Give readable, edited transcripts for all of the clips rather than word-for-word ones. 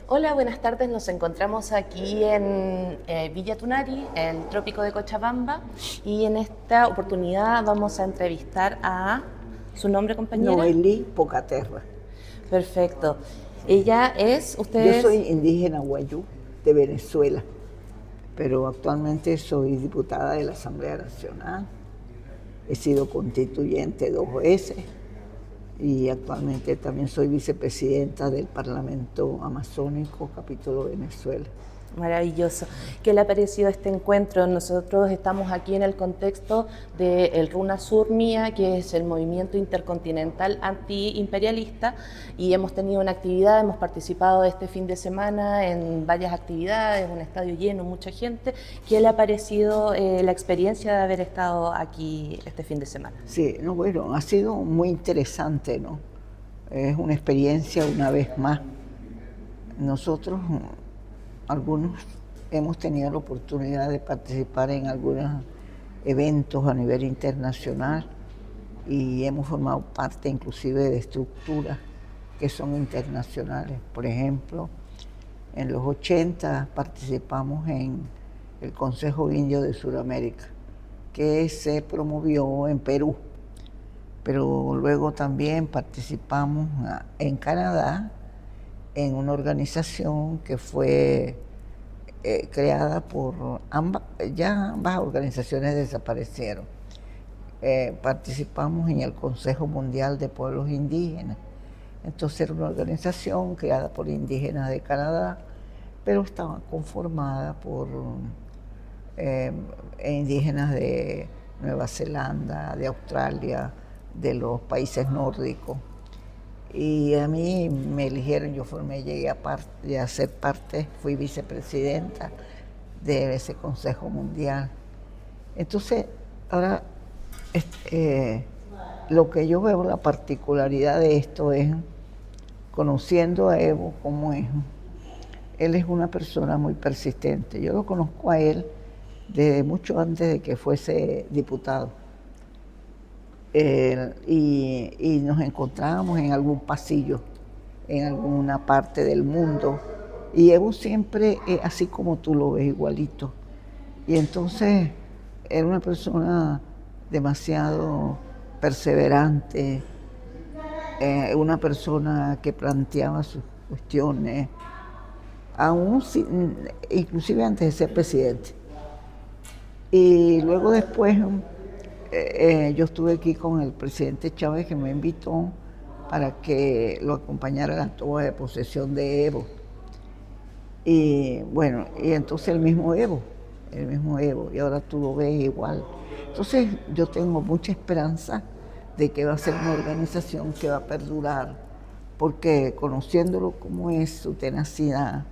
Hola, buenas tardes. Nos encontramos aquí en Villa Tunari, el trópico de Cochabamba, y en esta oportunidad vamos a entrevistar a su nombre, compañera. Noelí Pocaterra. Perfecto. Ella es, Yo soy ustedes, indígena guayú de Venezuela, pero actualmente soy diputada de la Asamblea Nacional. He sido constituyente 2 veces y actualmente también soy vicepresidenta del Parlamento Amazónico, capítulo Venezuela. maravilloso. ¿Qué le ha parecido este encuentro? Nosotros estamos aquí en el contexto del Runa Surmia, que es el movimiento intercontinental antiimperialista, y hemos tenido una actividad, hemos participado este fin de semana en varias actividades, un estadio lleno, mucha gente. ¿Qué le ha parecido la experiencia de haber estado aquí este fin de semana? Sí, no, bueno, ha sido muy interesante, ¿no? Es una experiencia una vez más. Nosotros, algunos, hemos tenido la oportunidad de participar en algunos eventos a nivel internacional y hemos formado parte inclusive de estructuras que son internacionales. Por ejemplo, en los 80 participamos en el Consejo Indio de Sudamérica, que se promovió en Perú, pero luego también participamos en Canadá en una organización que fue creada por ambas, ya ambas organizaciones desaparecieron. Participamos en el Consejo Mundial de Pueblos Indígenas. Entonces era una organización creada por indígenas de Canadá, pero estaba conformada por indígenas de Nueva Zelanda, de Australia, de los países nórdicos. Y a mí me eligieron, llegué a ser parte, fui vicepresidenta de ese Consejo Mundial. Entonces, ahora lo que yo veo, la particularidad de esto es, conociendo a Evo como es, él es una persona muy persistente. Yo lo conozco a él desde mucho antes de que fuese diputado. Y nos encontrábamos en algún pasillo, en alguna parte del mundo. Y Evo siempre es así como tú lo ves, igualito. Y entonces era una persona demasiado perseverante, una persona que planteaba sus cuestiones, inclusive antes de ser presidente. Y luego después yo estuve aquí con el presidente Chávez, que me invitó para que lo acompañara a la toma de posesión de Evo. Y bueno, y entonces el mismo Evo, y ahora tú lo ves igual. Entonces yo tengo mucha esperanza de que va a ser una organización que va a perdurar, porque conociéndolo como es, su tenacidad,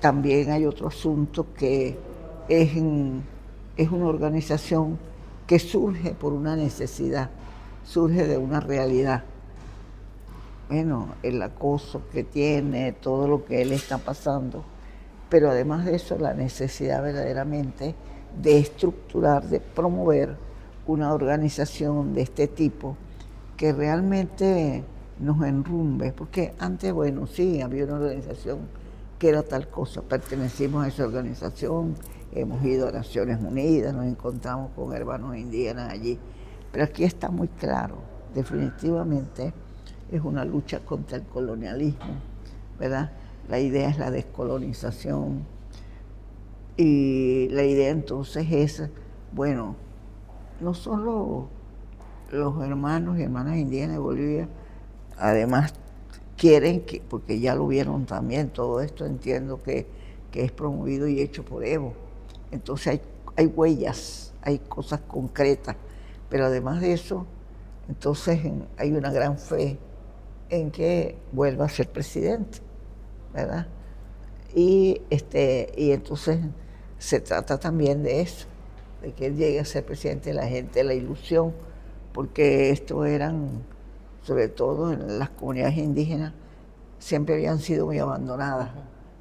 también hay otro asunto que es, es una organización que surge por una necesidad, surge de una realidad. Bueno, el acoso que tiene, todo lo que él está pasando, pero además de eso, la necesidad verdaderamente de estructurar, de promover una organización de este tipo que realmente nos enrumbe, porque antes, bueno, sí, había una organización que era tal cosa, pertenecimos a esa organización, hemos ido a Naciones Unidas, nos encontramos con hermanos indígenas allí, pero aquí está muy claro, definitivamente es una lucha contra el colonialismo, ¿verdad? La idea es la descolonización y la idea entonces es, bueno, no solo los hermanos y hermanas indígenas de Bolivia, además quieren que, porque ya lo vieron también, todo esto entiendo que es promovido y hecho por Evo. Entonces hay huellas, hay cosas concretas, pero además de eso, entonces hay una gran fe en que vuelva a ser presidente, ¿verdad? Y entonces se trata también de eso, de que él llegue a ser presidente de la gente, la ilusión, porque esto eran, sobre todo en las comunidades indígenas, siempre habían sido muy abandonadas,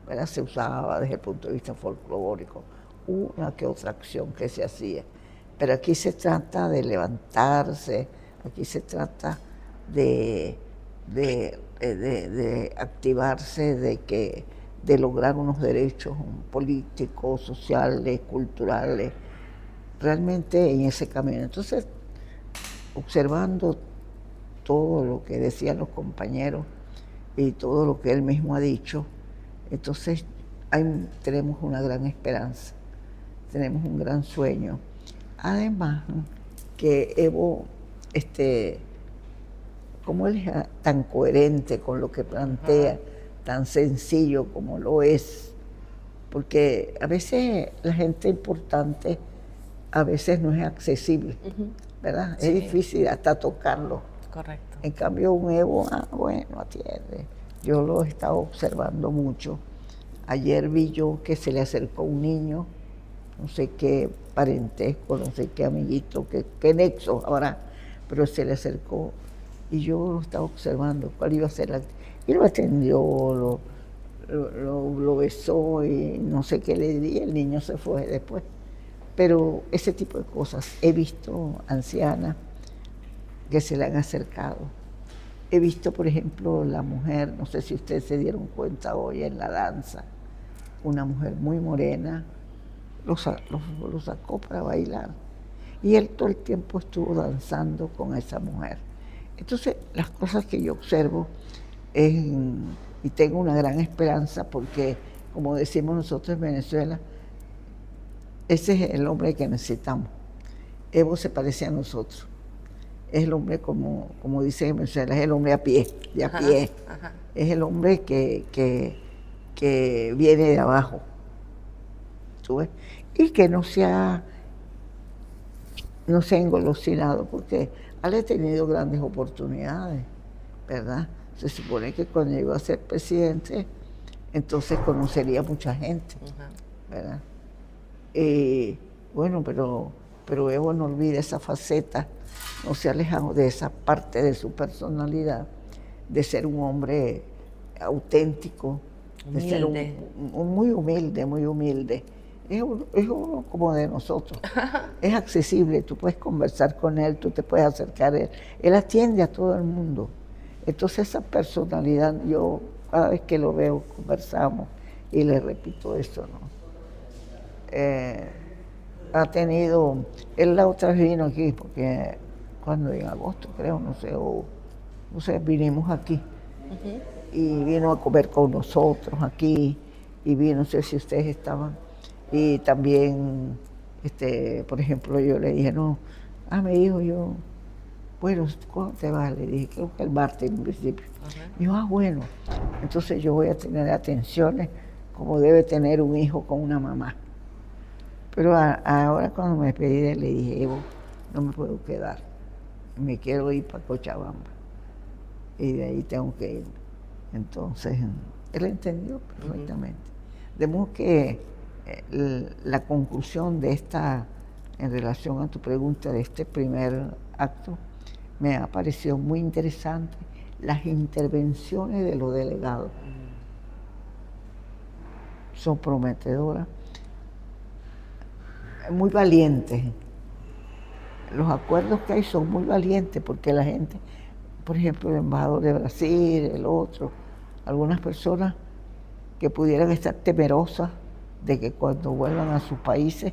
¿verdad? Se usaba desde el punto de vista folclórico, una que otra acción que se hacía. Pero aquí se trata de levantarse, aquí se trata de de activarse, de lograr unos derechos políticos, sociales, culturales, realmente en ese camino. Entonces, observando todo lo que decían los compañeros y todo lo que él mismo ha dicho, entonces tenemos una gran esperanza, tenemos un gran sueño. Además, que Evo, como él es tan coherente con lo que plantea, tan sencillo como lo es, porque a veces la gente importante a veces no es accesible, ¿verdad? Sí. Es difícil hasta tocarlo. Correcto. En cambio, un Evo, bueno, atiende. Yo lo he estado observando mucho. Ayer vi yo que se le acercó un niño, no sé qué parentesco, no sé qué amiguito, qué nexo ahora, pero se le acercó y yo lo estaba observando cuál iba a ser la... Y lo atendió, lo besó y no sé qué le di, el niño se fue después. Pero ese tipo de cosas, he visto ancianas que se le han acercado. He visto, por ejemplo, la mujer, no sé si ustedes se dieron cuenta hoy en la danza, una mujer muy morena, lo sacó para bailar. Y él todo el tiempo estuvo danzando con esa mujer. Entonces, las cosas que yo observo, y tengo una gran esperanza porque, como decimos nosotros en Venezuela, ese es el hombre que necesitamos. Evo se parece a nosotros. Es el hombre, como dice en Venezuela, es el hombre a pie, de a pie. Ajá. Es el hombre que viene de abajo. ¿Tú ves? Y que no se ha engolosinado, porque él ha tenido grandes oportunidades, ¿verdad? Se supone que cuando llegó a ser presidente, entonces conocería a mucha gente, ¿verdad? Bueno, pero Evo no olvida esa faceta, no se ha alejado de esa parte de su personalidad, de ser un hombre auténtico, humilde. De ser muy humilde, muy humilde. Es uno como de nosotros, es accesible, tú puedes conversar con él, tú te puedes acercar a él, él atiende a todo el mundo. Entonces esa personalidad, yo cada vez que lo veo conversamos y le repito eso, ¿no? Ha tenido, él la otra vez vino aquí, porque cuando en agosto creo, no sé, vinimos aquí y vino a comer con nosotros aquí y vino, no sé si ustedes estaban, y también, por ejemplo, yo le dije, no, me dijo yo, bueno, ¿cuándo te vas? Le dije, creo que el martes en principio. Y yo, bueno, entonces yo voy a tener atenciones como debe tener un hijo con una mamá. Pero ahora cuando me despedí de él, le dije, Evo, no me puedo quedar, me quiero ir para Cochabamba y de ahí tengo que ir. Entonces, él entendió perfectamente. De modo que la conclusión de esta, en relación a tu pregunta de este primer acto, me ha parecido muy interesante las intervenciones de los delegados. Son prometedoras, muy valientes. Los acuerdos que hay son muy valientes porque la gente, por ejemplo, el embajador de Brasil, el otro, algunas personas que pudieran estar temerosas de que cuando vuelvan a sus países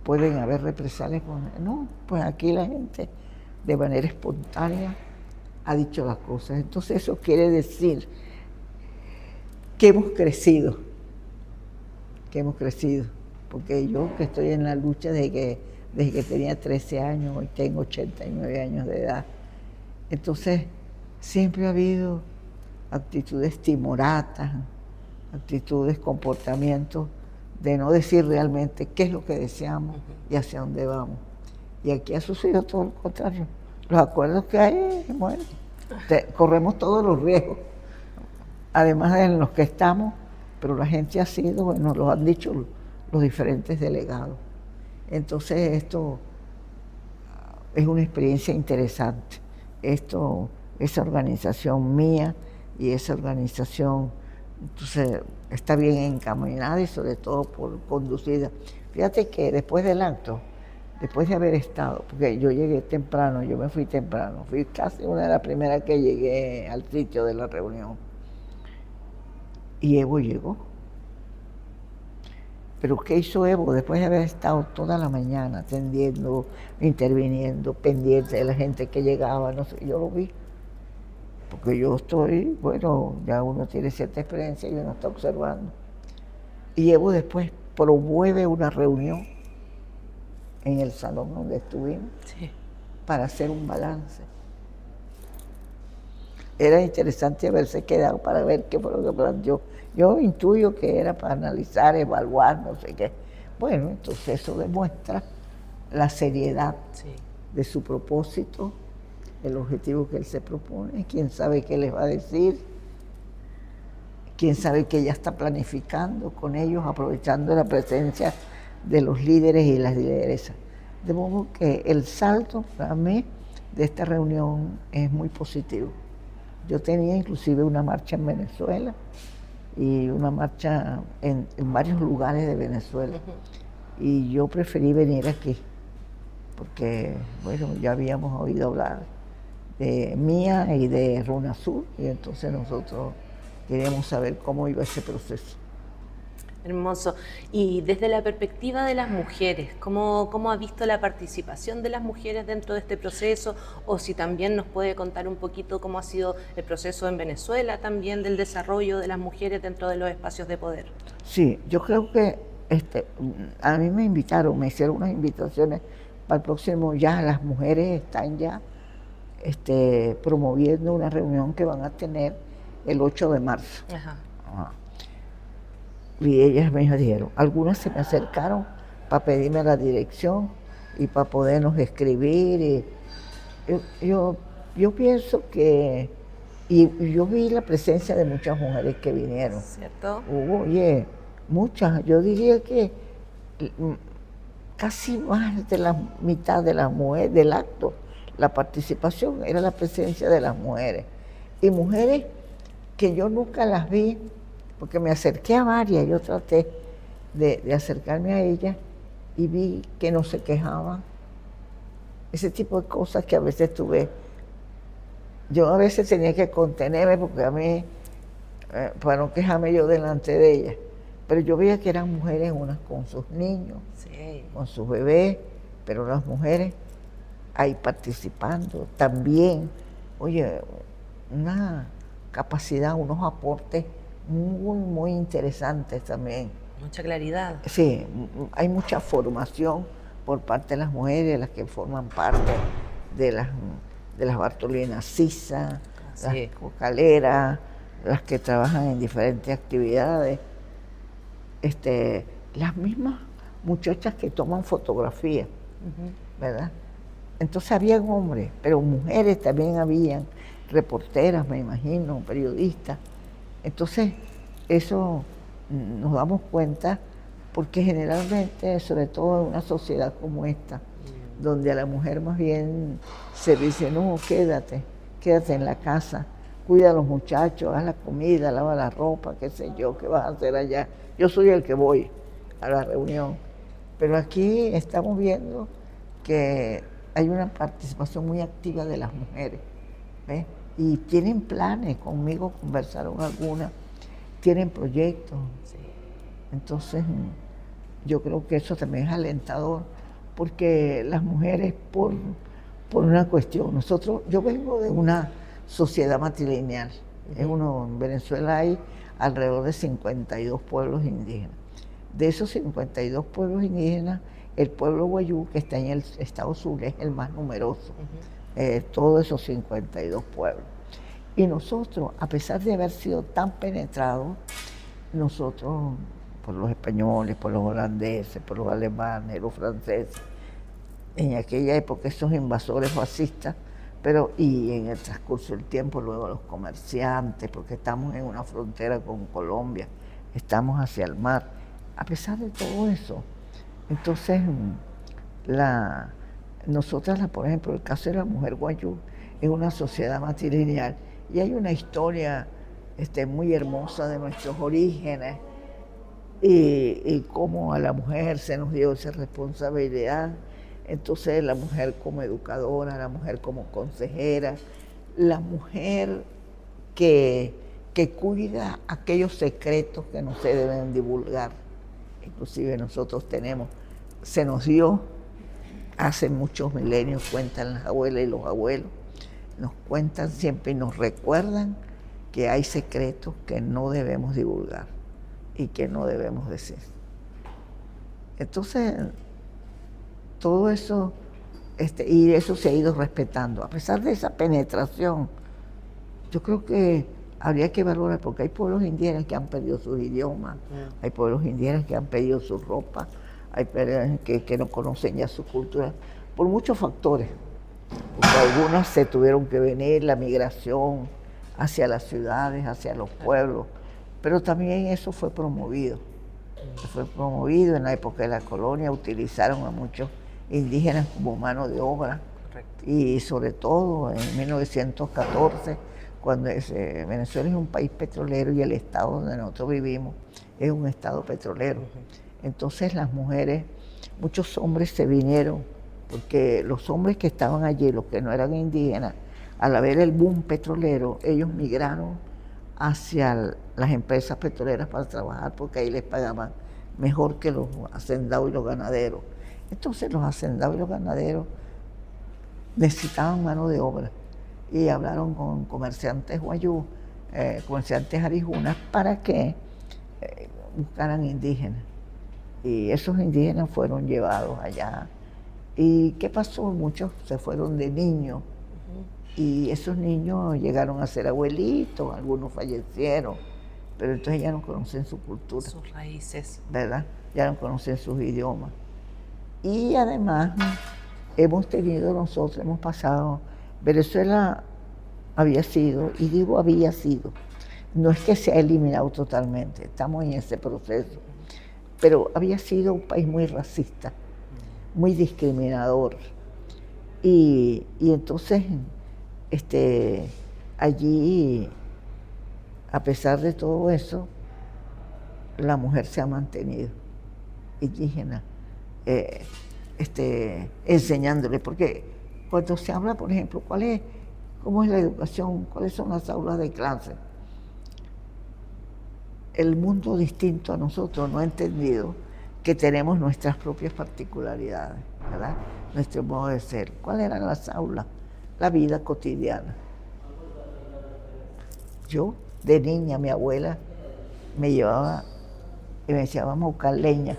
pueden haber represalias. No, pues aquí la gente de manera espontánea ha dicho las cosas. Entonces eso quiere decir que hemos crecido, porque yo que estoy en la lucha desde que tenía 13 años, hoy tengo 89 años de edad, entonces siempre ha habido actitudes timoratas, actitudes, comportamientos de no decir realmente qué es lo que deseamos y hacia dónde vamos. Y aquí ha sucedido todo lo contrario. Los acuerdos que hay, bueno, corremos todos los riesgos, además de en los que estamos, pero la gente ha sido, bueno, lo han dicho los diferentes delegados. Entonces esto es una experiencia interesante. Esa organización mía y esa organización, entonces, está bien encaminada y sobre todo conducida. Fíjate que después del acto, después de haber estado, porque yo llegué temprano, yo me fui temprano, fui casi una de las primeras que llegué al sitio de la reunión. Y Evo llegó. Pero ¿qué hizo Evo después de haber estado toda la mañana atendiendo, interviniendo, pendiente de la gente que llegaba? No sé, yo lo vi. Porque yo estoy, bueno, ya uno tiene cierta experiencia y uno está observando. Y Evo después promueve una reunión en el salón donde estuvimos para hacer un balance. Era interesante haberse quedado para ver qué fue lo que planteó. Yo intuyo que era para analizar, evaluar, no sé qué. Bueno, entonces eso demuestra la seriedad de su propósito, el objetivo que él se propone, quién sabe qué les va a decir, quién sabe que ya está planificando con ellos, aprovechando la presencia de los líderes y las lideresas. De modo que el salto para mí de esta reunión es muy positivo. Yo tenía inclusive una marcha en Venezuela y una marcha en varios lugares de Venezuela. Y yo preferí venir aquí, porque, bueno, ya habíamos oído hablar de Mía y de RUNASUR, y entonces nosotros queríamos saber cómo iba ese proceso. Hermoso. Y desde la perspectiva de las mujeres, ¿cómo ha visto la participación de las mujeres dentro de este proceso? O si también nos puede contar un poquito cómo ha sido el proceso en Venezuela también del desarrollo de las mujeres dentro de los espacios de poder. Sí, yo creo que a mí me invitaron, me hicieron unas invitaciones para el próximo, ya las mujeres están ya promoviendo una reunión que van a tener el 8 de marzo. Ajá. Y ellas me dijeron, algunas se me acercaron para pedirme la dirección y para podernos escribir. Y yo pienso que, y yo vi la presencia de muchas mujeres que vinieron. ¿Cierto? Hubo, oye, muchas, yo diría que casi más de la mitad de las mujeres del acto, la participación era la presencia de las mujeres. Y mujeres que yo nunca las vi, porque me acerqué a varias, yo traté de acercarme a ellas y vi que no se quejaban. Ese tipo de cosas que a veces tuve. Yo a veces tenía que contenerme porque a mí, para no quejarme yo delante de ellas, pero yo veía que eran mujeres unas con sus niños, con sus bebés, pero las mujeres ahí participando también. Oye, una capacidad, unos aportes muy interesantes también. Mucha claridad. Sí, hay mucha formación por parte de las mujeres, las que forman parte de las Bartolinas Sisa, las cocaleras, las que trabajan en diferentes actividades, las mismas muchachas que toman fotografías, ¿verdad? Entonces habían hombres, pero mujeres también habían, reporteras, me imagino, periodistas. Entonces, eso nos damos cuenta porque generalmente, sobre todo en una sociedad como esta, donde a la mujer más bien se dice, no, quédate en la casa, cuida a los muchachos, haz la comida, lava la ropa, qué sé yo, qué vas a hacer allá. Yo soy el que voy a la reunión. Pero aquí estamos viendo que hay una participación muy activa de las mujeres, ¿ves? Y tienen planes, conmigo conversaron algunas, tienen proyectos. Entonces, yo creo que eso también es alentador, porque las mujeres, por una cuestión, yo vengo de una sociedad matrilineal. En Venezuela hay alrededor de 52 pueblos indígenas. De esos 52 pueblos indígenas, el pueblo Wayuu, que está en el estado Zulia, es el más numeroso. Todos esos 52 pueblos. Y nosotros, a pesar de haber sido tan penetrados, nosotros, por los españoles, por los holandeses, por los alemanes, los franceses, en aquella época esos invasores fascistas, y en el transcurso del tiempo luego los comerciantes, porque estamos en una frontera con Colombia, estamos hacia el mar, a pesar de todo eso, entonces nosotras, por ejemplo, el caso de la mujer Wayuu, es una sociedad matrilineal y hay una historia muy hermosa de nuestros orígenes y cómo a la mujer se nos dio esa responsabilidad Entonces la mujer como educadora, la mujer como consejera, la mujer que cuida aquellos secretos que no se deben divulgar. Inclusive nosotros se nos dio hace muchos milenios, cuentan las abuelas y los abuelos, nos cuentan siempre y nos recuerdan que hay secretos que no debemos divulgar y que no debemos decir. Entonces, todo eso, y eso se ha ido respetando. A pesar de esa penetración, yo creo que habría que valorar, porque hay pueblos indígenas que han perdido sus idiomas, hay pueblos indígenas que han perdido su ropa, hay pueblos que no conocen ya su cultura, por muchos factores. Porque algunas se tuvieron que venir, la migración hacia las ciudades, hacia los pueblos, pero también eso fue promovido. Fue promovido en la época de la colonia, utilizaron a muchos indígenas como mano de obra. Correcto. Y sobre todo en 1914, cuando Venezuela es un país petrolero y el estado donde nosotros vivimos es un estado petrolero. Entonces las mujeres, muchos hombres se vinieron, porque los hombres que estaban allí, los que no eran indígenas, al haber el boom petrolero, ellos migraron hacia las empresas petroleras para trabajar, porque ahí les pagaban mejor que los hacendados y los ganaderos. Entonces los hacendados y los ganaderos necesitaban mano de obra y hablaron con comerciantes guayú, comerciantes arijunas, para que buscaran indígenas. Y esos indígenas fueron llevados allá. ¿Y qué pasó? Muchos se fueron de niños. Y esos niños llegaron a ser abuelitos, algunos fallecieron, pero entonces ya no conocen su cultura. Sus raíces. ¿Verdad? Ya no conocen sus idiomas. Y además hemos pasado, Venezuela había sido, y digo había sido, no es que se ha eliminado totalmente, estamos en ese proceso, pero había sido un país muy racista, muy discriminador. Y entonces, allí, a pesar de todo eso, la mujer se ha mantenido indígena, enseñándole, porque cuando se habla, por ejemplo, cómo es la educación, cuáles son las aulas de clase, el mundo distinto a nosotros no ha entendido que tenemos nuestras propias particularidades, ¿verdad? Nuestro modo de ser. ¿Cuáles eran las aulas? La vida cotidiana. Yo, de niña, mi abuela me llevaba y me decía, vamos a buscar leña.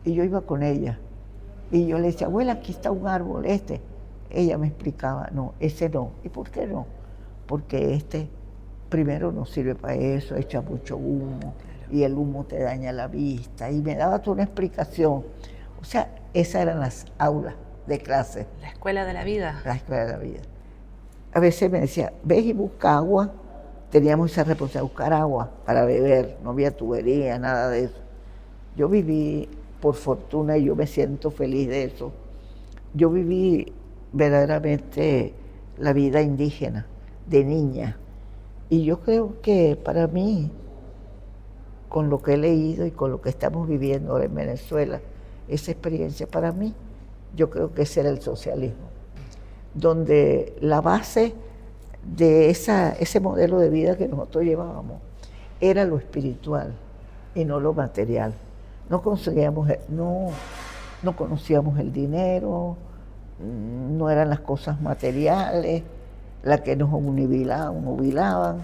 Y yo iba con ella. Y yo le decía, abuela, aquí está un árbol, Ella me explicaba, no, ese no. ¿Y por qué no? Porque primero no sirve para eso, echa mucho humo, y el humo te daña la vista. Y me daba toda una explicación. O sea, esas eran las aulas de clase. La escuela de la vida. La escuela de la vida. A veces me decía, ves y busca agua. Teníamos esa responsabilidad de buscar agua para beber. No había tubería, nada de eso. Yo viví, por fortuna, y yo me siento feliz de eso. Yo viví verdaderamente la vida indígena, de niña. Y yo creo que para mí, con lo que he leído y con lo que estamos viviendo ahora en Venezuela, esa experiencia para mí, yo creo que ese era el socialismo, donde la base de ese modelo de vida que nosotros llevábamos era lo espiritual y no lo material. No conocíamos el dinero, no eran las cosas materiales las que nos obnubilaban,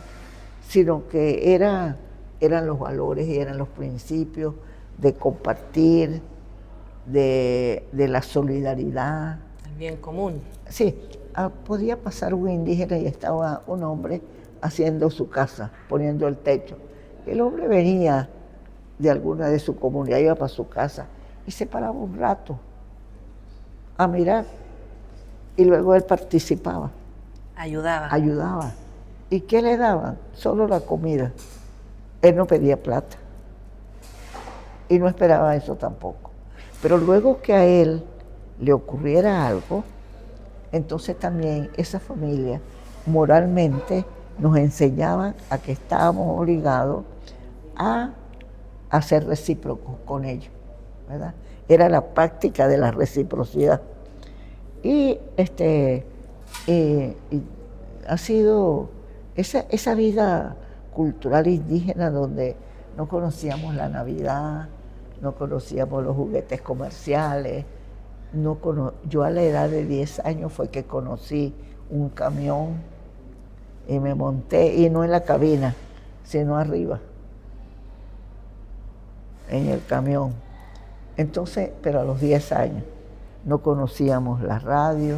sino que eran los valores y eran los principios de compartir, de la solidaridad. El bien común. Sí, podía pasar un indígena y estaba un hombre haciendo su casa, poniendo el techo. El hombre venía de alguna de su comunidad, iba para su casa y se paraba un rato a mirar y luego él participaba. Ayudaba. ¿Y qué le daban? Solo la comida. Él no pedía plata y no esperaba eso tampoco. Pero luego que a él le ocurriera algo, entonces también esa familia moralmente nos enseñaba a que estábamos obligados a ser recíprocos con ellos, ¿verdad? Era la práctica de la reciprocidad. Y, y ha sido esa vida cultural indígena donde no conocíamos la Navidad, no conocíamos los juguetes comerciales. Yo a la edad de 10 años fue que conocí un camión y me monté, y no en la cabina, sino arriba, en el camión. Entonces, pero a los 10 años, no conocíamos la radio.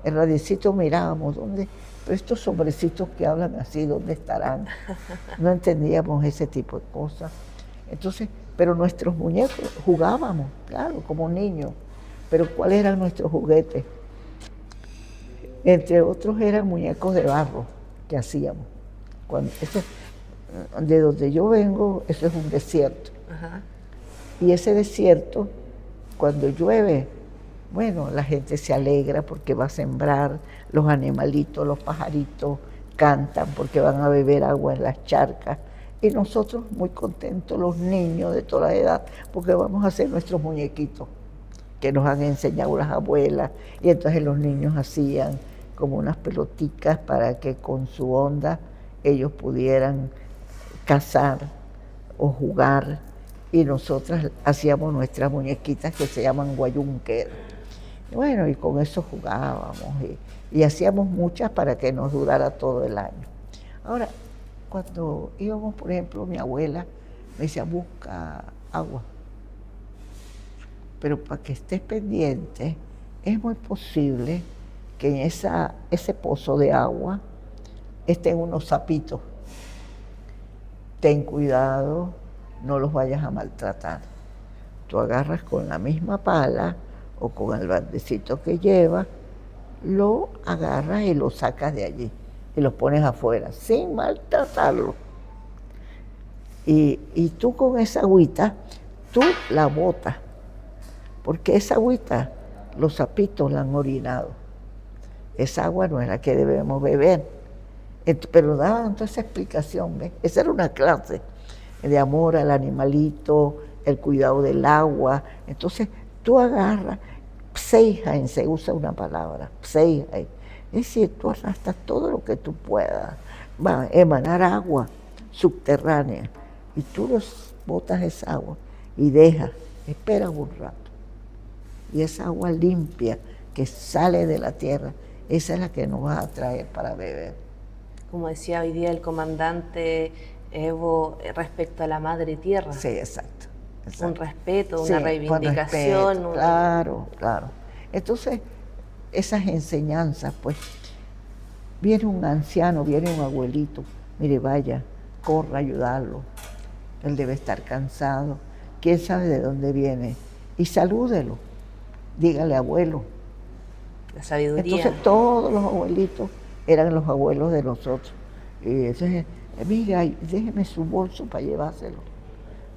El radiecito mirábamos, ¿dónde? Pero estos hombrecitos que hablan así, ¿dónde estarán? No entendíamos ese tipo de cosas. Entonces, pero nuestros muñecos jugábamos, claro, como niños. Pero ¿cuáles eran nuestros juguetes? Entre otros eran muñecos de barro que hacíamos. De donde yo vengo, eso es un desierto. Ajá. Y ese desierto, cuando llueve, bueno, la gente se alegra porque va a sembrar, los animalitos, los pajaritos cantan porque van a beber agua en las charcas. Y nosotros muy contentos, los niños de toda la edad, porque vamos a hacer nuestros muñequitos que nos han enseñado las abuelas. Y entonces los niños hacían como unas peloticas para que con su onda ellos pudieran cazar o jugar. Y nosotras hacíamos nuestras muñequitas que se llaman guayunqueras. Bueno, y con eso jugábamos y hacíamos muchas para que nos durara todo el año. Ahora, cuando íbamos, por ejemplo, mi abuela me decía, busca agua. Pero para que estés pendiente, es muy posible que en ese pozo de agua estén unos sapitos. Ten cuidado, no los vayas a maltratar. Tú agarras con la misma pala o con el baldecito que llevas, lo agarras y lo sacas de allí y lo pones afuera, sin maltratarlo. Y tú con esa agüita, tú la botas, porque esa agüita los sapitos la han orinado. Esa agua no es la que debemos beber. Pero daban toda esa explicación, ¿ves? Esa era una clase de amor al animalito, el cuidado del agua. Entonces, tú agarras, pseijain, se usa una palabra, pseijain. Es decir, tú arrastras todo lo que tú puedas. Va a emanar agua subterránea y tú los botas esa agua y dejas, esperas un rato. Y esa agua limpia que sale de la tierra, esa es la que nos vas a traer para beber. Como decía hoy día el comandante Evo respecto a la madre tierra. Sí, exacto. Un respeto, una reivindicación. Respeto, claro, claro. Entonces, esas enseñanzas, pues, viene un anciano, viene un abuelito, mire, vaya, corra a ayudarlo. Él debe estar cansado, quién sabe de dónde viene. Y salúdelo, dígale abuelo. La sabiduría. Entonces, todos los abuelitos eran los abuelos de nosotros. Y entonces, mira, déjeme su bolso para llevárselo.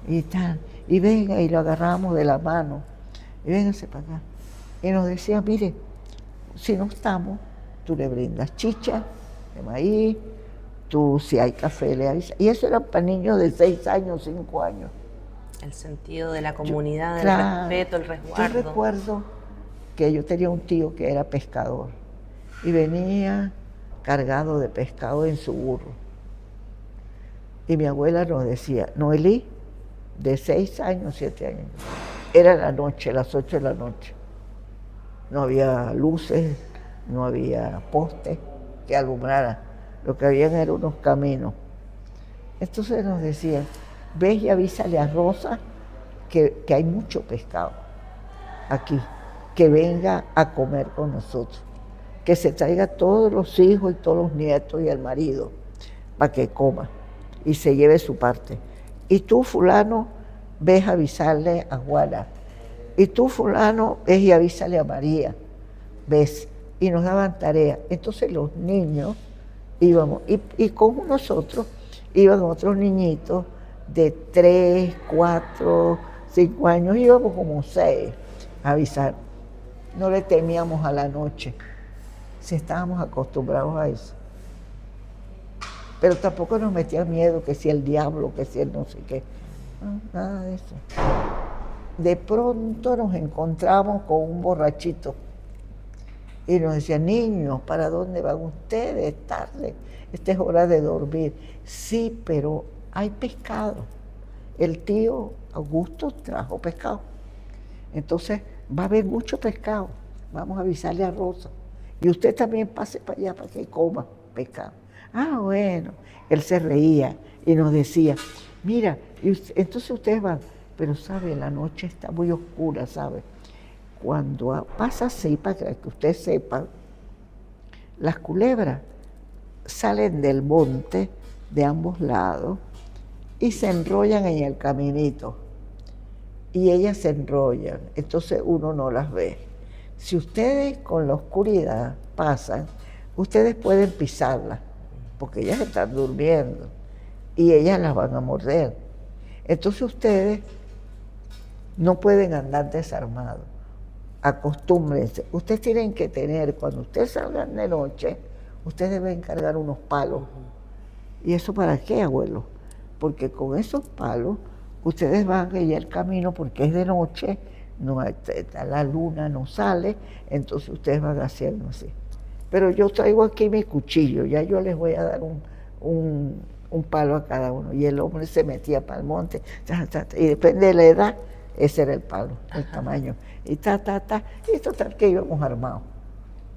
Y tal, y venga, y lo agarramos de la mano, y véngase para acá. Y nos decía, mire, si no estamos, tú le brindas chicha de maíz, tú si hay café le avisas. Y eso era para niños de 6 años, 5 años. El sentido de la comunidad, el respeto, el resguardo. Yo recuerdo que yo tenía un tío que era pescador y venía cargado de pescado en su burro. Y mi abuela nos decía, Noelí, de 6 años, 7 años, era la noche, las 8 de la noche. No había luces, no había postes que alumbraran. Lo que habían eran unos caminos. Entonces nos decían, ve y avísale a Rosa que hay mucho pescado aquí, que venga a comer con nosotros, que se traiga todos los hijos y todos los nietos y el marido para que coma y se lleve su parte. Y tú, fulano, ves a avisarle a Juana. Y tú, fulano, ves y avísale a María. ¿Ves? Y nos daban tarea. Entonces los niños íbamos, y con nosotros iban otros niñitos de 3, 4, 5 años, íbamos como 6 a avisar. No le temíamos a la noche, si estábamos acostumbrados a eso. Pero tampoco nos metía miedo que si el diablo, que si el no sé qué. No, nada de eso. de pronto nos encontramos con un borrachito y nos decía, niños, ¿para dónde van ustedes? Es tarde, esta es hora de dormir. Sí, pero hay pescado. El tío Augusto trajo pescado. Entonces va a haber mucho pescado. Vamos a avisarle a Rosa. Y usted también pase para allá para que coma pescado. Ah, bueno. Él se reía y nos decía, mira, entonces ustedes van, pero sabe, la noche está muy oscura, ¿sabe? Cuando pasa así, para que ustedes sepan, las culebras salen del monte de ambos lados y se enrollan en el caminito. Y ellas se enrollan, entonces uno no las ve. Si ustedes con la oscuridad pasan, ustedes pueden pisarlas, porque ellas están durmiendo y ellas las van a morder. Entonces ustedes no pueden andar desarmados. Acostúmbrense. Ustedes tienen que tener, cuando ustedes salgan de noche, ustedes deben cargar unos palos. ¿Y eso para qué, abuelo? Porque con esos palos ustedes van a ir el camino porque es de noche, no, la luna no sale, entonces ustedes van haciendo así. Pero yo traigo aquí mi cuchillo, ya yo les voy a dar un palo a cada uno. Y el hombre se metía para el monte, y depende de la edad, ese era el palo, el tamaño. Y y total que íbamos armados.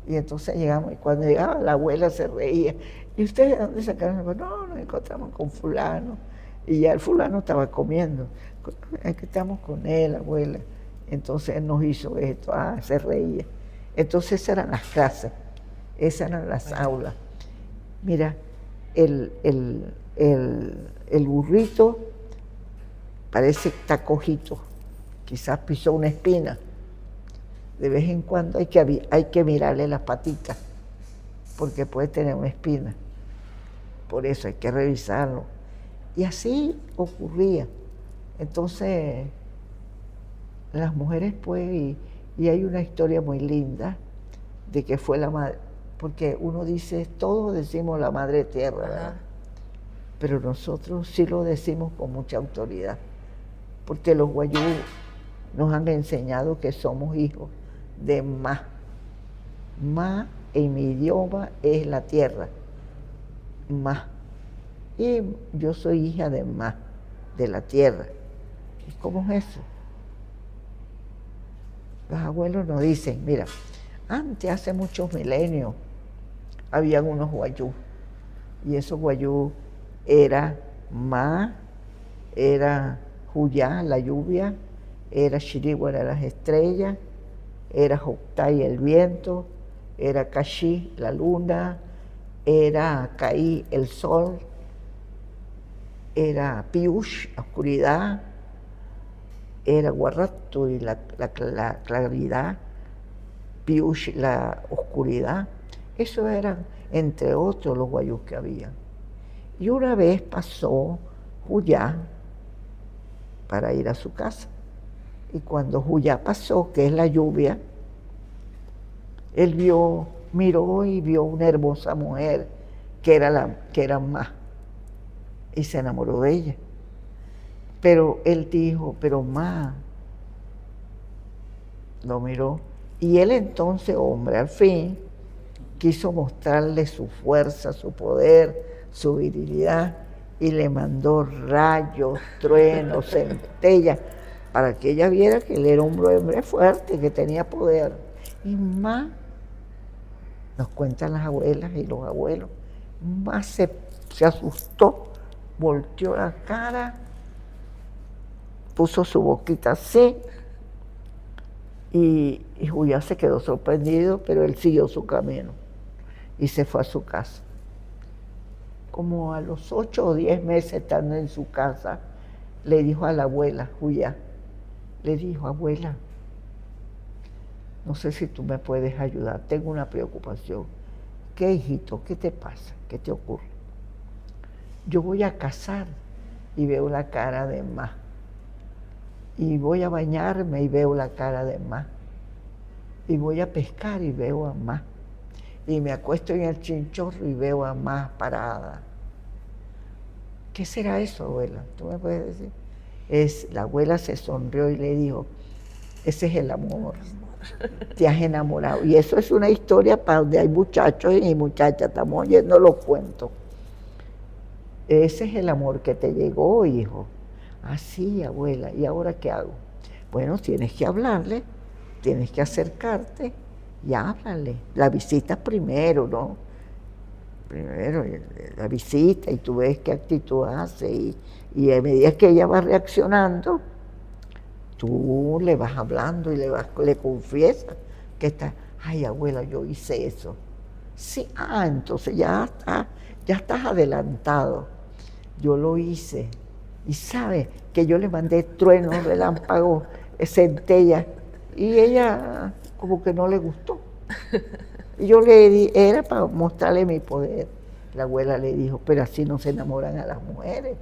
Y entonces llegamos, y cuando llegaba la abuela se reía. ¿Y ustedes de dónde sacaron? No, nos encontramos con fulano. Y ya el fulano estaba comiendo. Aquí estamos con él, abuela. Entonces él nos hizo esto, se reía. Entonces esas eran las clases, esas eran las aulas. Mira, el burrito parece que está cojito, quizás pisó una espina. De vez en cuando hay que mirarle las patitas, porque puede tener una espina. Por eso hay que revisarlo. Y así ocurría. Entonces, las mujeres pues, y hay una historia muy linda de que fue la madre, porque uno dice, todos decimos la madre tierra, ¿verdad? Pero nosotros sí lo decimos con mucha autoridad, porque los guayú nos han enseñado que somos hijos de Ma. Ma en mi idioma es la tierra, Ma. Y yo soy hija de Ma, de la tierra. ¿Y cómo es eso? Los abuelos nos dicen, mira, antes, hace muchos milenios, habían unos guayú. Y esos guayú era Ma, era Juyá, la lluvia, era Shiriguara, las estrellas, era Joctay, el viento, era Kashi, la luna, era Caí, el sol, era Piush, la oscuridad, era Guarratu y la claridad, Piush, la oscuridad. Eso eran, entre otros, los guayús que había. Y una vez pasó Juyá para ir a su casa. Y cuando Juyá pasó, que es la lluvia, él miró y vio una hermosa mujer que era Ma, y se enamoró de ella. Pero él dijo, pero Ma, lo miró. Y él entonces, hombre, al fin, quiso mostrarle su fuerza, su poder, su virilidad, y le mandó rayos, truenos, centellas, para que ella viera que él era un hombre fuerte, que tenía poder. Y Ma, nos cuentan las abuelas y los abuelos, Ma se asustó, volteó la cara, puso su boquita así, y Juyá se quedó sorprendido, pero él siguió su camino y se fue a su casa. Como a los 8 o 10 meses estando en su casa, le dijo a la abuela, Juyá, le dijo, abuela, no sé si tú me puedes ayudar, tengo una preocupación. ¿Qué, hijito? ¿Qué te pasa? ¿Qué te ocurre? Yo voy a cazar y veo la cara de Ma. Y voy a bañarme y veo la cara de Ma. Y voy a pescar y veo a Ma. Y me acuesto en el chinchorro y veo a Ma parada. ¿Qué será eso, abuela? ¿Tú me puedes decir? La abuela se sonrió y le dijo, ese es el amor, te has enamorado. Y eso es una historia para donde hay muchachos y muchachas, estamos oyendo los cuentos. Ese es el amor que te llegó, hijo. Ah, sí, abuela, ¿y ahora qué hago? Bueno, tienes que hablarle, tienes que acercarte y háblale. La visita primero, ¿no? Primero la visita y tú ves qué actitud hace y a medida que ella va reaccionando, tú le vas hablando y le confiesas que está, ay abuela, yo hice eso. Sí, entonces ya estás adelantado. Yo lo hice. Y sabe que yo le mandé truenos, relámpagos, centellas, y ella como que no le gustó. Y yo le di, era para mostrarle mi poder. La abuela le dijo, pero así no se enamoran a las mujeres,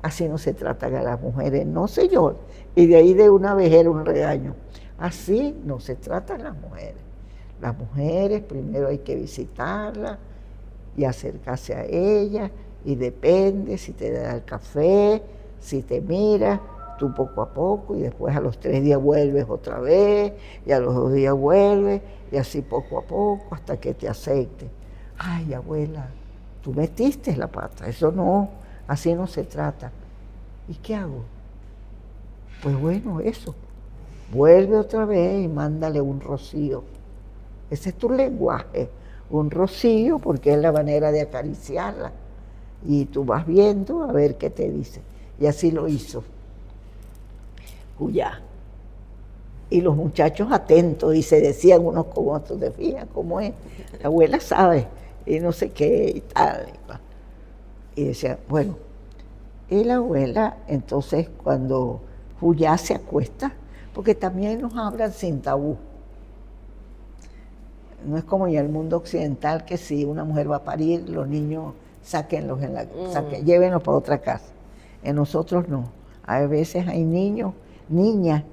así no se tratan a las mujeres, no señor. Y de ahí de una vez era un regaño. Así no se tratan las mujeres. Las mujeres primero hay que visitarlas y acercarse a ellas, y depende si te da el café, si te mira, tú poco a poco, y después a los 3 días vuelves otra vez, y a los 2 días vuelves, y así poco a poco hasta que te acepte. Ay, abuela, tú metiste la pata, eso no, así no se trata. ¿Y qué hago? Pues bueno, eso. Vuelve otra vez y mándale un rocío. Ese es tu lenguaje, un rocío, porque es la manera de acariciarla. Y tú vas viendo a ver qué te dice. Y así lo hizo. Cuyá. Y los muchachos atentos, y se decían unos con otros, ¿te fijas cómo es? La abuela sabe, y no sé qué, y tal. Y decía, bueno, y la abuela, entonces, cuando Juyá se acuesta, porque también nos hablan sin tabú. No es como en el mundo occidental que si una mujer va a parir, los niños sáquenlos, llévenlos para otra casa. En nosotros no. A veces hay niños, niñas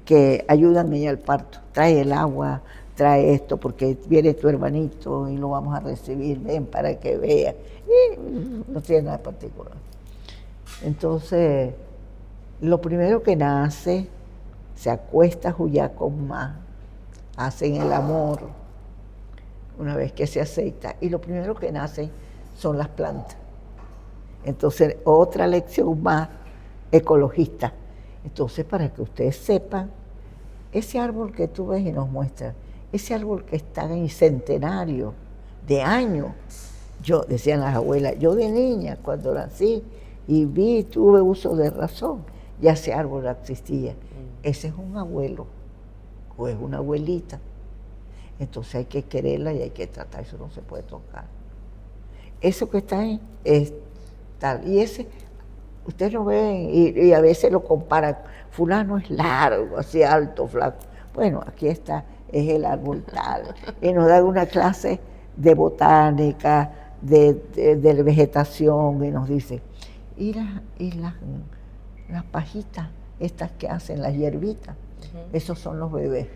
que ayudan en el parto. Trae el agua, trae esto, porque viene tu hermanito y lo vamos a recibir, ven para que vea. Y no tiene nada particular. Entonces, lo primero que nace, se acuesta Juyá con Ma, hacen el amor, una vez que se aceita, y lo primero que nace son las plantas. Entonces, otra lección más ecologista. Entonces, para que ustedes sepan, ese árbol que tú ves y nos muestran, ese árbol que está en centenario de años, decían las abuelas, yo de niña, cuando nací y tuve uso de razón, ya ese árbol existía. Ese es un abuelo o es una abuelita. Entonces hay que quererla y hay que tratar, eso no se puede tocar. Eso que está ahí es tal. Y ese, ustedes lo ven y a veces lo comparan. Fulano es largo, así alto, flaco. Bueno, aquí está, es el árbol tal. Y nos dan una clase de botánica, de vegetación, y nos dice, y las pajitas, estas que hacen, las hierbitas, esos son los bebés.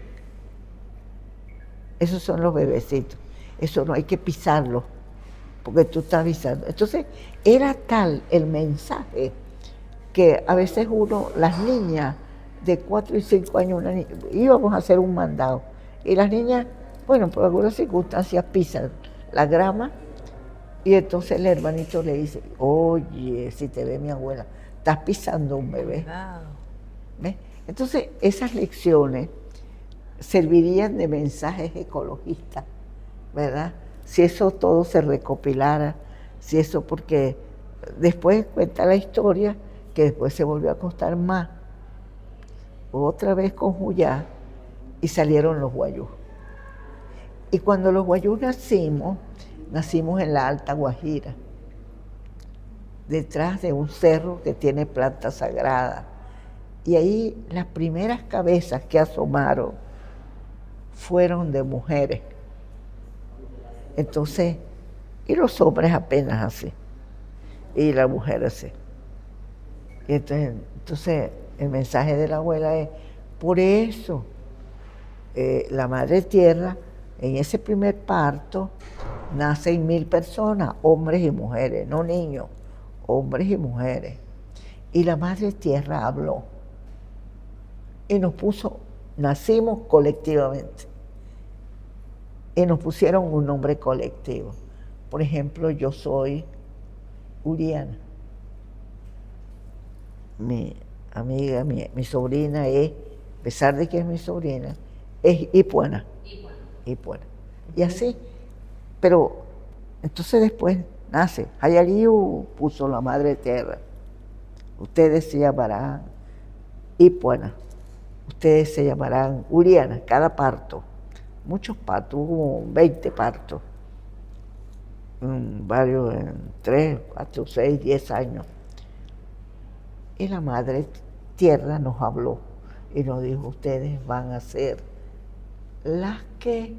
Esos son los bebecitos. Eso no hay que pisarlo, porque tú estás avisando. Entonces, era tal el mensaje que a veces las niñas de 4 y 5 años, íbamos a hacer un mandado, y las niñas, bueno, por algunas circunstancias pisan la grama, y entonces el hermanito le dice, oye, si te ve mi abuela, estás pisando un bebé. ¿Ves? Entonces, esas lecciones servirían de mensajes ecologistas, ¿verdad? Si eso todo se recopilara, si eso, porque después cuenta la historia que después se volvió a acostar más, otra vez con Juyá, y salieron los guayús. Y cuando los guayús nacimos en la Alta Guajira, detrás de un cerro que tiene planta sagrada. Y ahí las primeras cabezas que asomaron fueron de mujeres. Entonces, y los hombres apenas así, y la mujer así. Y entonces el mensaje de la abuela es, por eso la Madre Tierra, en ese primer parto, nacen 1000 personas, hombres y mujeres, no niños, hombres y mujeres. Y la Madre Tierra habló y nos puso, nacimos colectivamente y nos pusieron un nombre colectivo. Por ejemplo, yo soy Uriana. Mi amiga, mi sobrina es, a pesar de que es mi sobrina, es Ipuana. Ipuana. Y así, pero entonces después nace, Hayariu puso la Madre Tierra. Ustedes se llamarán Ipuana, ustedes se llamarán Uriana, cada parto. Muchos partos, hubo 20 partos, varios en 3, 4, 6, 10 años. Y la Madre Tierra nos habló y nos dijo, ustedes van a ser las que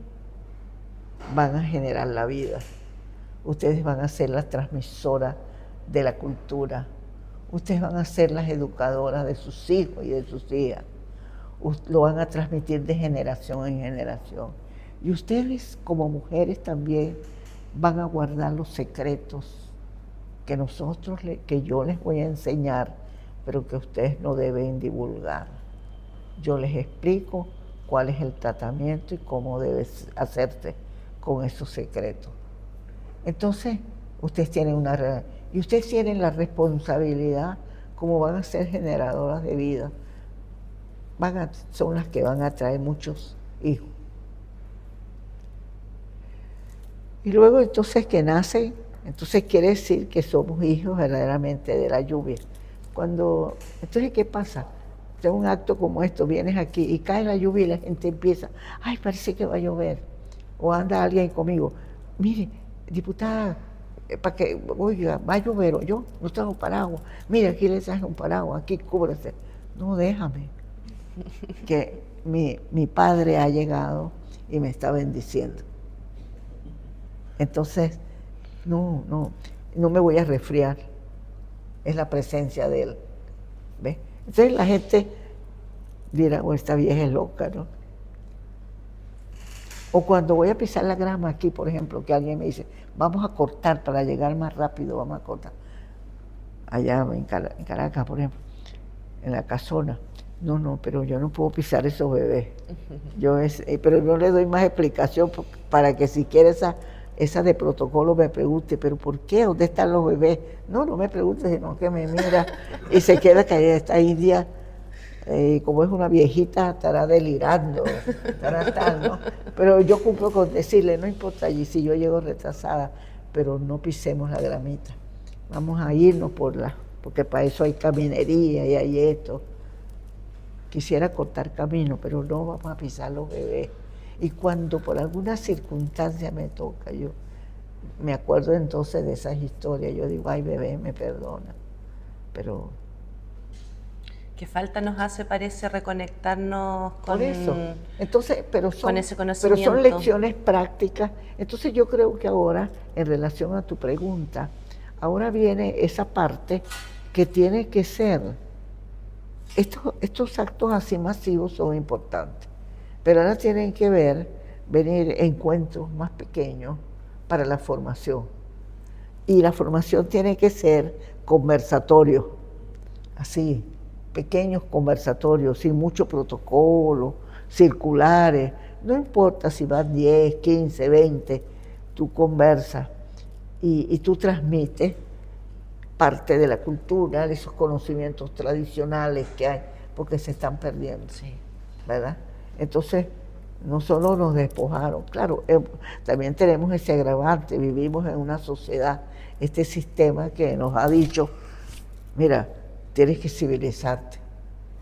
van a generar la vida. Ustedes van a ser las transmisoras de la cultura. Ustedes van a ser las educadoras de sus hijos y de sus hijas. Lo van a transmitir de generación en generación. Y ustedes como mujeres también van a guardar los secretos que yo les voy a enseñar, pero que ustedes no deben divulgar. Yo les explico cuál es el tratamiento y cómo debes hacerte con esos secretos. Entonces, ustedes tienen la responsabilidad, como van a ser generadoras de vida, son las que van a traer muchos hijos. Y luego entonces que nacen, entonces quiere decir que somos hijos verdaderamente de la lluvia. Entonces, ¿qué pasa? De un acto como esto, vienes aquí y cae la lluvia y la gente empieza, ay, parece que va a llover. O anda alguien conmigo, mire, diputada, para que, oiga, va a llover, o yo no tengo paraguas. Mire, aquí le traje un paraguas, aquí cúbrase. No, déjame. Que mi padre ha llegado y me está bendiciendo. Entonces, no me voy a resfriar. Es la presencia de él. ¿Ves? Entonces la gente dirá, oh, esta vieja es loca, ¿no? O cuando voy a pisar la grama aquí, por ejemplo, que alguien me dice, vamos a cortar para llegar más rápido, vamos a cortar. Allá en Caracas, por ejemplo, en la casona. No, pero yo no puedo pisar esos bebés. Pero no le doy más explicación para que si quiere esa de protocolo me pregunte, pero ¿por qué? ¿Dónde están los bebés? No me pregunte, sino que me mira y se queda callada. Esta india, como es una viejita, estará delirando, estará tal, ¿no? Pero yo cumplo con decirle, no importa allí si yo llego retrasada, pero no pisemos la gramita. Vamos a irnos porque para eso hay caminería y hay esto. Quisiera cortar camino, pero no vamos a pisar los bebés. Y cuando por alguna circunstancia me toca, yo me acuerdo entonces de esas historias, yo digo, ay bebé, me perdona, pero... ¿Qué falta nos hace, parece, reconectarnos con, por eso. Entonces, con ese conocimiento? Pero son lecciones prácticas. Entonces yo creo que ahora, en relación a tu pregunta, ahora viene esa parte que tiene que ser, estos actos así masivos son importantes, pero ahora tienen que venir encuentros más pequeños para la formación. Y la formación tiene que ser conversatorio, así, pequeños conversatorios, sin mucho protocolo, circulares, no importa si van 10, 15, 20, tú conversas y tú transmites parte de la cultura, de esos conocimientos tradicionales que hay, porque se están perdiendo, sí, ¿verdad? Entonces, no solo nos despojaron, claro, también tenemos ese agravante, vivimos en una sociedad, este sistema que nos ha dicho, mira, tienes que civilizarte,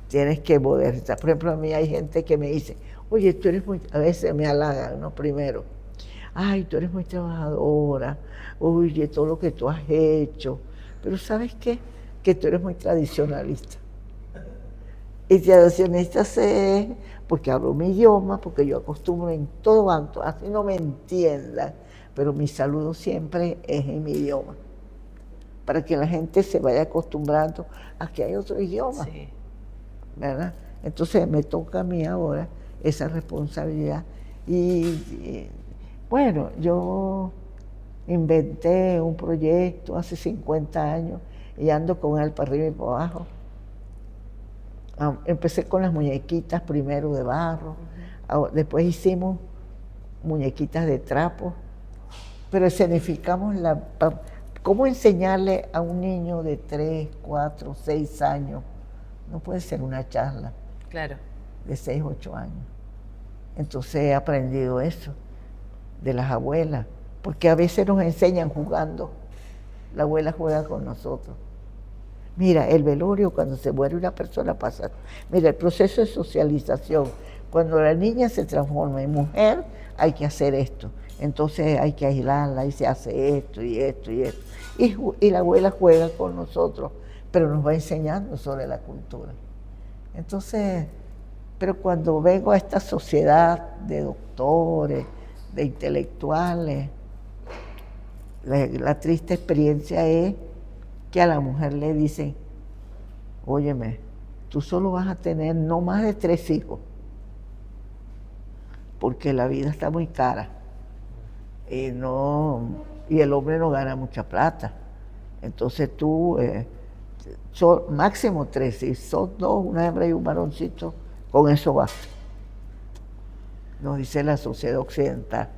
tienes que modernizar. Por ejemplo, a mí hay gente que me dice, oye, tú eres muy, a veces me halagan, ¿no? Primero, ay, tú eres muy trabajadora, oye, todo lo que tú has hecho, pero ¿sabes qué? Que tú eres muy tradicionalista. Y tradicionalista sé, porque hablo mi idioma, porque yo acostumbro en todo acto, así no me entiendan, pero mi saludo siempre es en mi idioma, para que la gente se vaya acostumbrando a que hay otro idioma, sí, ¿verdad? Entonces me toca a mí ahora esa responsabilidad. Y bueno, yo inventé un proyecto hace 50 años y ando con él para arriba y para abajo. Empecé con las muñequitas primero de barro, después hicimos muñequitas de trapo, pero escenificamos cómo enseñarle a un niño de 3, 4, 6 años. No puede ser una charla. Claro. De 6, 8 años. Entonces he aprendido eso de las abuelas, porque a veces nos enseñan jugando. La abuela juega con nosotros. Mira, el velorio, cuando se muere una persona pasa. Mira, el proceso de socialización. Cuando la niña se transforma en mujer, hay que hacer esto. Entonces hay que aislarla y se hace esto y esto y esto. Y la abuela juega con nosotros, pero nos va enseñando sobre la cultura. Entonces, pero cuando vengo a esta sociedad de doctores, de intelectuales, la triste experiencia es que a la mujer le dicen, óyeme, tú solo vas a tener no más de 3 hijos, porque la vida está muy cara y el hombre no gana mucha plata. Entonces tú, máximo 3, si son 2, una hembra y un varoncito, con eso basta. Nos dice la sociedad occidental.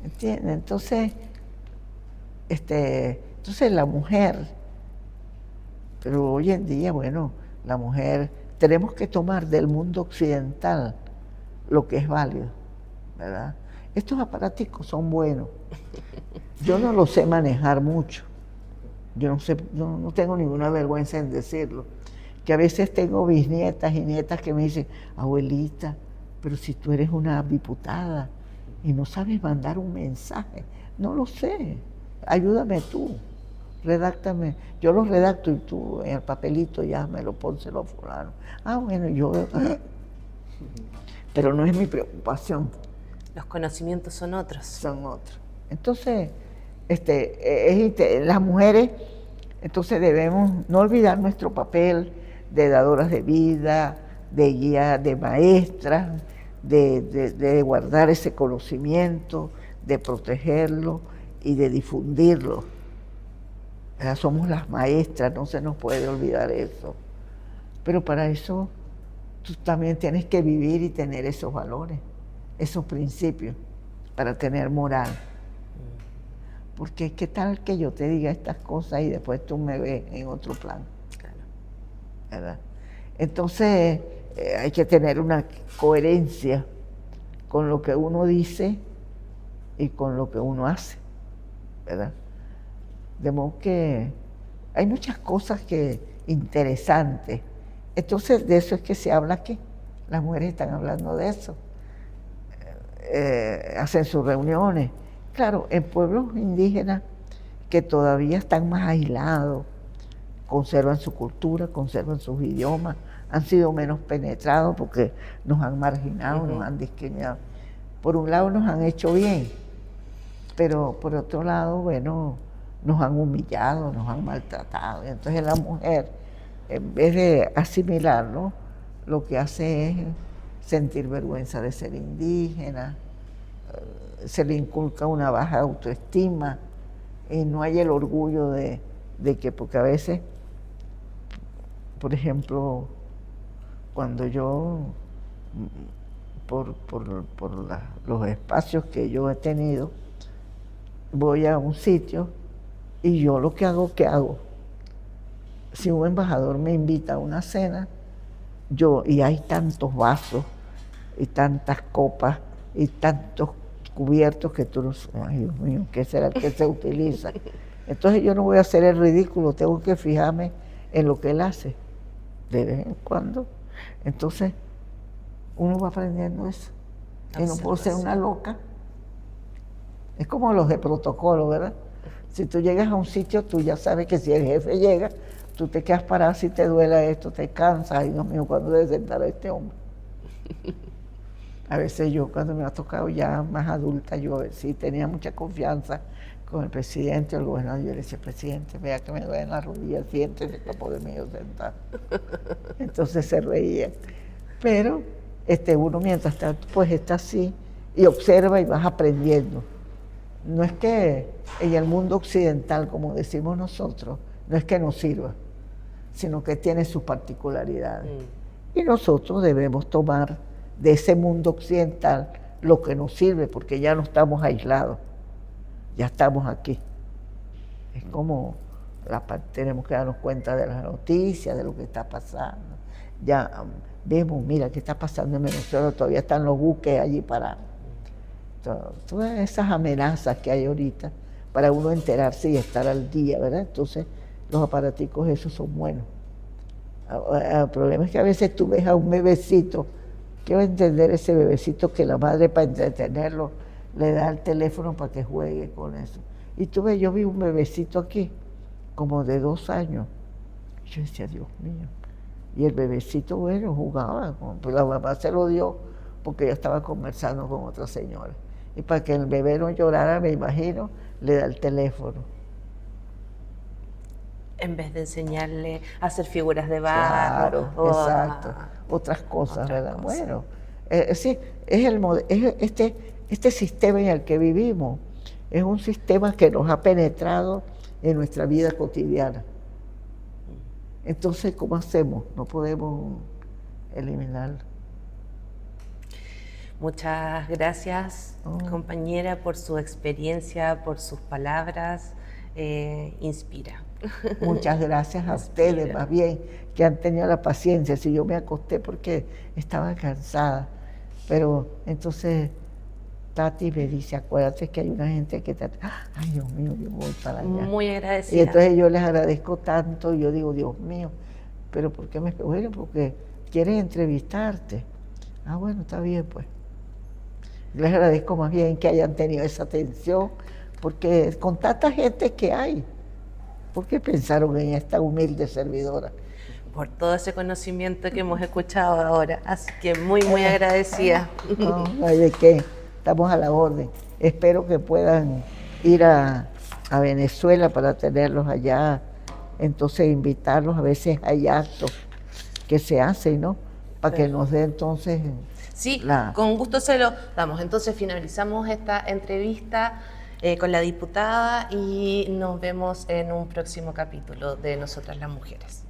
¿Entiendes? Entonces la mujer, pero hoy en día, bueno, la mujer, tenemos que tomar del mundo occidental lo que es válido, ¿verdad? Estos aparaticos son buenos. Yo no los sé manejar mucho. Yo no tengo ninguna vergüenza en decirlo. Que a veces tengo bisnietas y nietas que me dicen, abuelita, pero si tú eres una diputada y no sabes mandar un mensaje, no lo sé, ayúdame tú, redáctame. Yo lo redacto y tú en el papelito ya me lo pónselo a fulano. Bueno, pero no es mi preocupación. Los conocimientos son otros. Son otros. Entonces, las mujeres, entonces debemos no olvidar nuestro papel de dadoras de vida, de guía, de maestras, de guardar ese conocimiento, de protegerlo y de difundirlo. Somos las maestras, no se nos puede olvidar eso. Pero para eso tú también tienes que vivir y tener esos valores, esos principios, para tener moral. Porque qué tal que yo te diga estas cosas y después tú me ves en otro plan. Claro. ¿Verdad? Entonces hay que tener una coherencia con lo que uno dice y con lo que uno hace, ¿verdad? De modo que hay muchas cosas interesantes. Entonces de eso es que se habla aquí. Las mujeres están hablando de eso. Hacen sus reuniones. Claro, en pueblos indígenas que todavía están más aislados, conservan su cultura, conservan sus idiomas, han sido menos penetrados porque nos han marginado, nos han discriminado. Por un lado nos han hecho bien, pero por otro lado, bueno, nos han humillado, nos han maltratado. Y entonces la mujer, en vez de asimilarlo, lo que hace es sentir vergüenza de ser indígena, se le inculca una baja autoestima y no hay el orgullo de que, porque a veces, por ejemplo, cuando yo, por los espacios que yo he tenido, voy a un sitio y yo lo que hago, si un embajador me invita a una cena, y hay tantos vasos y tantas copas y tantos cubiertos que tú no sabes, ay Dios mío, ¿qué será que se utiliza? Entonces yo no voy a hacer el ridículo, tengo que fijarme en lo que él hace, de vez en cuando. Entonces uno va aprendiendo eso. Y no puedo ser una loca. Es como los de protocolo, ¿verdad? Si tú llegas a un sitio, tú ya sabes que si el jefe llega, tú te quedas parado, si te duele esto, te cansas, ay Dios mío, ¿cuándo debe sentar a este hombre? A veces yo, cuando me ha tocado ya más adulta, yo sí tenía mucha confianza con el presidente o el gobernador. Yo le decía, presidente, vea que me duelen las rodillas, siéntese para poderme yo sentar. Entonces se reía. Pero uno mientras tanto pues está así y observa y vas aprendiendo. No es que en el mundo occidental, como decimos nosotros, no es que nos sirva, sino que tiene sus particularidades. Y nosotros debemos tomar de ese mundo occidental lo que nos sirve, porque ya no estamos aislados, ya estamos aquí. Es como tenemos que darnos cuenta de las noticias, de lo que está pasando. Ya vemos, mira, qué está pasando en Venezuela, todavía están los buques allí parados. Todas esas amenazas que hay ahorita, para uno enterarse y estar al día, ¿verdad? Entonces, los aparaticos esos son buenos. El problema es que a veces tú ves a un bebecito, quiero entender ese bebecito que la madre para entretenerlo le da el teléfono para que juegue con eso. Y tú ves, yo vi un bebecito aquí, como de 2 años. Yo decía, Dios mío. Y el bebecito, bueno, jugaba, pues la mamá se lo dio porque ella estaba conversando con otra señora. Y para que el bebé no llorara, me imagino, le da el teléfono. En vez de enseñarle a hacer figuras de barro. Claro, exacto. Otras cosas, ¿verdad? Bueno, sí, este sistema en el que vivimos es un sistema que nos ha penetrado en nuestra vida cotidiana. Entonces, ¿cómo hacemos? No podemos eliminarlo. Muchas gracias, compañera, por su experiencia, por sus palabras. Inspira. Muchas gracias a ustedes, más bien, que han tenido la paciencia. Si yo me acosté porque estaba cansada, pero entonces Tati me dice, acuérdate que hay una gente que te... Ay, Dios mío, yo voy para allá. Muy agradecida. Y entonces yo les agradezco tanto, y yo digo, Dios mío, pero ¿por qué me... Bueno, porque quieren entrevistarte. Ah, bueno, está bien, pues. Les agradezco más bien que hayan tenido esa atención, porque con tanta gente que hay, ¿por qué pensaron en esta humilde servidora? Por todo ese conocimiento que hemos escuchado ahora, así que muy agradecida. No, no hay de qué, estamos a la orden. Espero que puedan ir a Venezuela para tenerlos allá, entonces invitarlos, a veces hay actos que se hacen, ¿no? Para que nos dé entonces... Sí, con gusto se lo damos. Entonces finalizamos esta entrevista con la diputada y nos vemos en un próximo capítulo de Nosotras las Mujeres.